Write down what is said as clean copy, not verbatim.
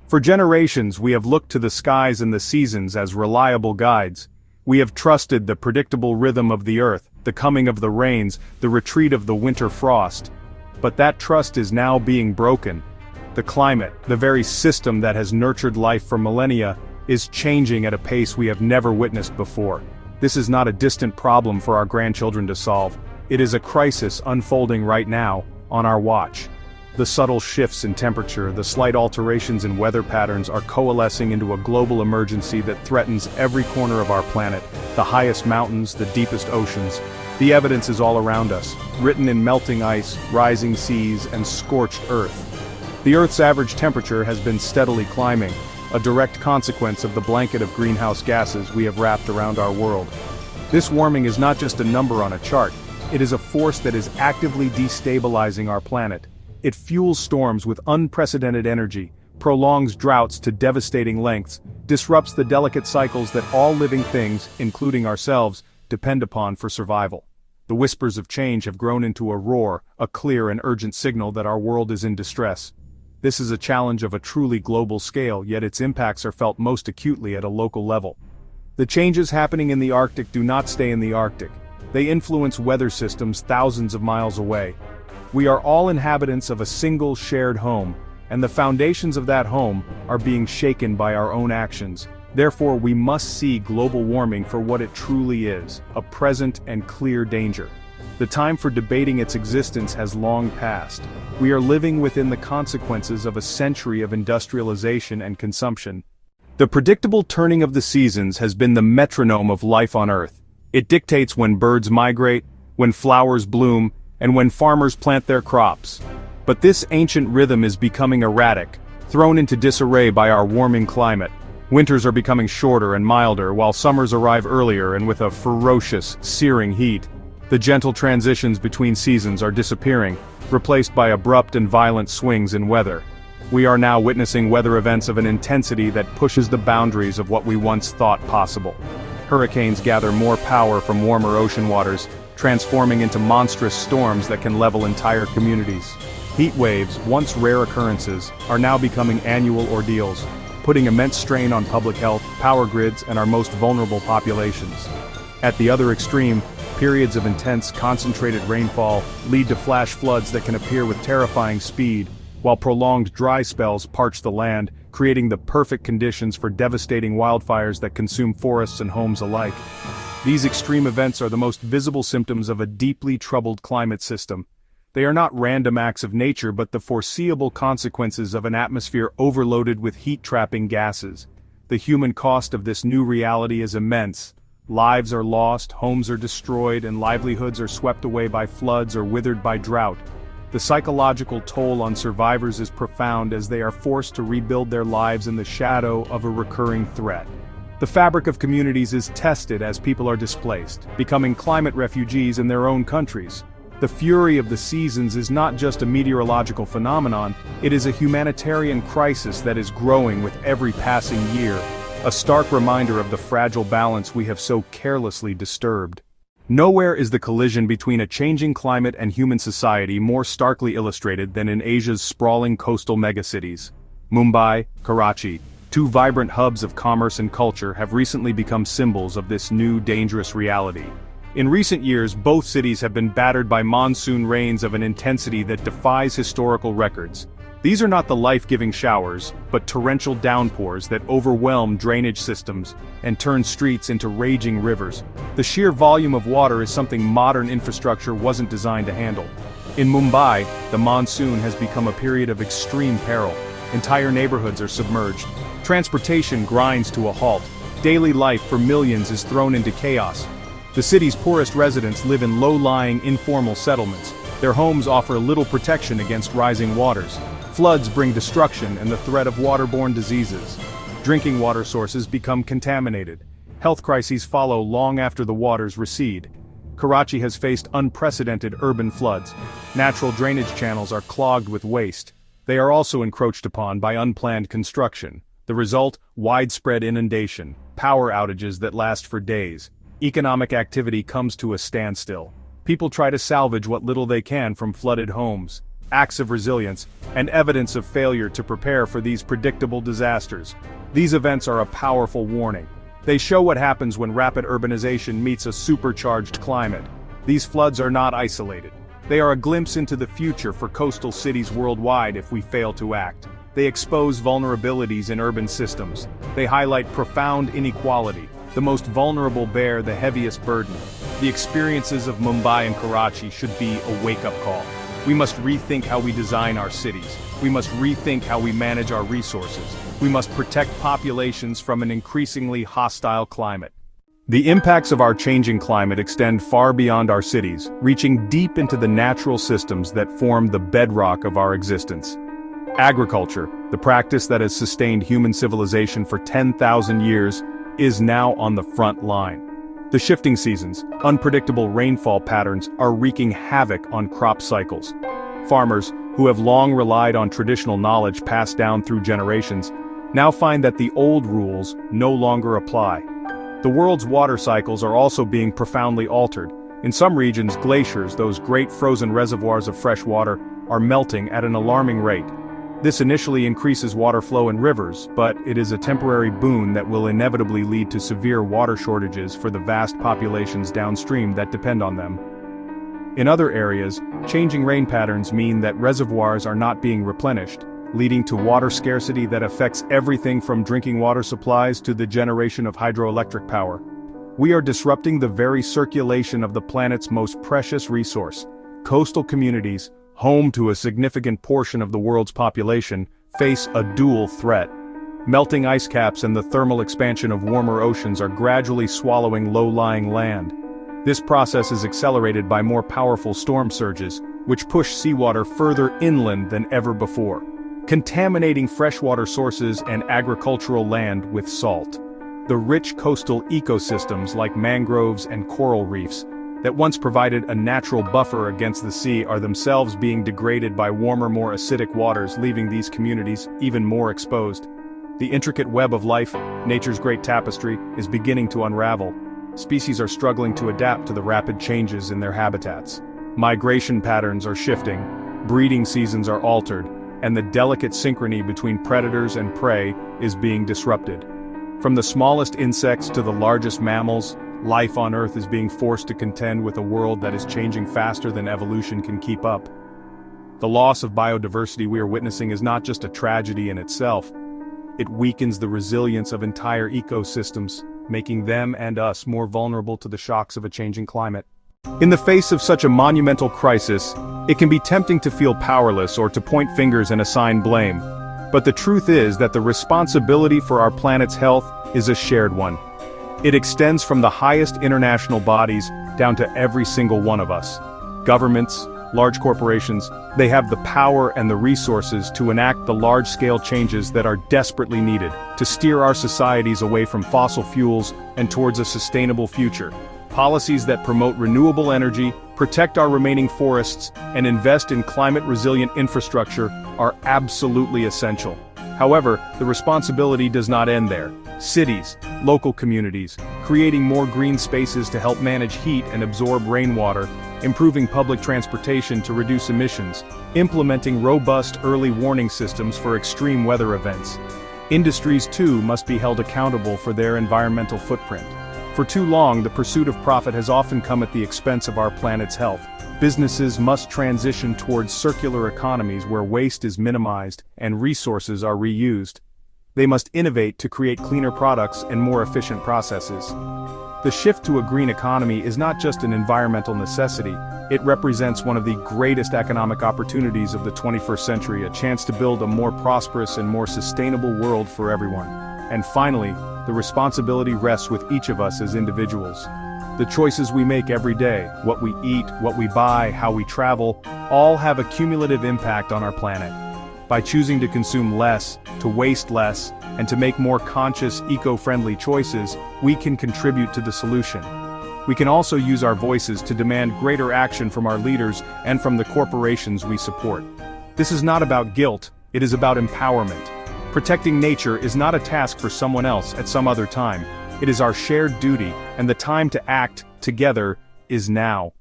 For generations we have looked to the skies and the seasons as reliable guides. We have trusted the predictable rhythm of the earth, the coming of the rains, the retreat of the winter frost. But that trust is now being broken. The climate, the very system that has nurtured life for millennia, is changing at a pace we have never witnessed before. This is not a distant problem for our grandchildren to solve. It is a crisis unfolding right now, on our watch. The subtle shifts in temperature, the slight alterations in weather patterns are coalescing into a global emergency that threatens every corner of our planet, the highest mountains, the deepest oceans. The evidence is all around us, written in melting ice, rising seas, and scorched earth. The Earth's average temperature has been steadily climbing, a direct consequence of the blanket of greenhouse gases we have wrapped around our world. This warming is not just a number on a chart, it is a force that is actively destabilizing our planet. It fuels storms with unprecedented energy, prolongs droughts to devastating lengths, disrupts the delicate cycles that all living things, including ourselves, depend upon for survival. The whispers of change have grown into a roar, a clear and urgent signal that our world is in distress. This is a challenge of a truly global scale, yet its impacts are felt most acutely at a local level. The changes happening in the Arctic do not stay in the Arctic. They influence weather systems thousands of miles away. We are all inhabitants of a single shared home, and the foundations of that home are being shaken by our own actions. Therefore, we must see global warming for what it truly is, a present and clear danger. The time for debating its existence has long passed. We are living within the consequences of a century of industrialization and consumption. The predictable turning of the seasons has been the metronome of life on Earth. It dictates when birds migrate, when flowers bloom, and when farmers plant their crops. But this ancient rhythm is becoming erratic, thrown into disarray by our warming climate. Winters are becoming shorter and milder, while summers arrive earlier and with a ferocious, searing heat. The gentle transitions between seasons are disappearing, replaced by abrupt and violent swings in weather. We are now witnessing weather events of an intensity that pushes the boundaries of what we once thought possible. Hurricanes gather more power from warmer ocean waters, transforming into monstrous storms that can level entire communities. Heat waves, once rare occurrences, are now becoming annual ordeals, putting immense strain on public health, power grids, and our most vulnerable populations. At the other extreme, periods of intense, concentrated rainfall lead to flash floods that can appear with terrifying speed, while prolonged dry spells parch the land, creating the perfect conditions for devastating wildfires that consume forests and homes alike. These extreme events are the most visible symptoms of a deeply troubled climate system. They are not random acts of nature but the foreseeable consequences of an atmosphere overloaded with heat-trapping gases. The human cost of this new reality is immense. Lives are lost, homes are destroyed, and livelihoods are swept away by floods or withered by drought. The psychological toll on survivors is profound as they are forced to rebuild their lives in the shadow of a recurring threat. The fabric of communities is tested as people are displaced, becoming climate refugees in their own countries. The fury of the seasons is not just a meteorological phenomenon, it is a humanitarian crisis that is growing with every passing year, a stark reminder of the fragile balance we have so carelessly disturbed. Nowhere is the collision between a changing climate and human society more starkly illustrated than in Asia's sprawling coastal megacities. Mumbai, Karachi, two vibrant hubs of commerce and culture, have recently become symbols of this new dangerous reality. In recent years, both cities have been battered by monsoon rains of an intensity that defies historical records. These are not the life-giving showers, but torrential downpours that overwhelm drainage systems and turn streets into raging rivers. The sheer volume of water is something modern infrastructure wasn't designed to handle. In Mumbai, the monsoon has become a period of extreme peril. Entire neighborhoods are submerged. Transportation grinds to a halt. Daily life for millions is thrown into chaos. The city's poorest residents live in low-lying, informal settlements. Their homes offer little protection against rising waters. Floods bring destruction and the threat of waterborne diseases. Drinking water sources become contaminated. Health crises follow long after the waters recede. Karachi has faced unprecedented urban floods. Natural drainage channels are clogged with waste. They are also encroached upon by unplanned construction. The result, widespread inundation, power outages that last for days. Economic activity comes to a standstill. People try to salvage what little they can from flooded homes. acts of resilience, and evidence of failure to prepare for these predictable disasters. These events are a powerful warning. They show what happens when rapid urbanization meets a supercharged climate. These floods are not isolated. They are a glimpse into the future for coastal cities worldwide if we fail to act. They expose vulnerabilities in urban systems. They highlight profound inequality. The most vulnerable bear the heaviest burden. The experiences of Mumbai and Karachi should be a wake-up call. We must rethink how we design our cities. We must rethink how we manage our resources. We must protect populations from an increasingly hostile climate. The impacts of our changing climate extend far beyond our cities, reaching deep into the natural systems that form the bedrock of our existence. Agriculture, the practice that has sustained human civilization for 10,000 years, is now on the front line. The shifting seasons, unpredictable rainfall patterns are wreaking havoc on crop cycles. Farmers, who have long relied on traditional knowledge passed down through generations, now find that the old rules no longer apply. The world's water cycles are also being profoundly altered. In some regions, glaciers, those great frozen reservoirs of fresh water, are melting at an alarming rate. This initially increases water flow in rivers, but it is a temporary boon that will inevitably lead to severe water shortages for the vast populations downstream that depend on them. In other areas, changing rain patterns mean that reservoirs are not being replenished, leading to water scarcity that affects everything from drinking water supplies to the generation of hydroelectric power. We are disrupting the very circulation of the planet's most precious resource. Coastal communities, home to a significant portion of the world's population, face a dual threat. Melting ice caps and the thermal expansion of warmer oceans are gradually swallowing low-lying land. This process is accelerated by more powerful storm surges, which push seawater further inland than ever before, contaminating freshwater sources and agricultural land with salt. The rich coastal ecosystems like mangroves and coral reefs that once provided a natural buffer against the sea are themselves being degraded by warmer, more acidic waters, leaving these communities even more exposed. The intricate web of life, nature's great tapestry, is beginning to unravel. Species are struggling to adapt to the rapid changes in their habitats. Migration patterns are shifting, breeding seasons are altered, and the delicate synchrony between predators and prey is being disrupted. From the smallest insects to the largest mammals, life on Earth is being forced to contend with a world that is changing faster than evolution can keep up. The loss of biodiversity we are witnessing is not just a tragedy in itself. It weakens the resilience of entire ecosystems, making them and us more vulnerable to the shocks of a changing climate. In the face of such a monumental crisis, it can be tempting to feel powerless or to point fingers and assign blame. But the truth is that the responsibility for our planet's health is a shared one. It extends from the highest international bodies down to every single one of us. Governments, large corporations, they have the power and the resources to enact the large-scale changes that are desperately needed to steer our societies away from fossil fuels and towards a sustainable future. Policies that promote renewable energy, protect our remaining forests, and invest in climate-resilient infrastructure are absolutely essential. However, the responsibility does not end there. Cities, local communities, creating more green spaces to help manage heat and absorb rainwater, improving public transportation to reduce emissions, implementing robust early warning systems for extreme weather events. Industries too must be held accountable for their environmental footprint. For too long, the pursuit of profit has often come at the expense of our planet's health. Businesses must transition towards circular economies where waste is minimized and resources are reused. They must innovate to create cleaner products and more efficient processes. The shift to a green economy is not just an environmental necessity, it represents one of the greatest economic opportunities of the 21st century, a chance to build a more prosperous and more sustainable world for everyone. And finally, the responsibility rests with each of us as individuals. The choices we make every day, what we eat, what we buy, how we travel, all have a cumulative impact on our planet. By choosing to consume less, to waste less, and to make more conscious, eco-friendly choices, we can contribute to the solution. We can also use our voices to demand greater action from our leaders and from the corporations we support. This is not about guilt, it is about empowerment. Protecting nature is not a task for someone else at some other time. It is our shared duty, and the time to act together is now.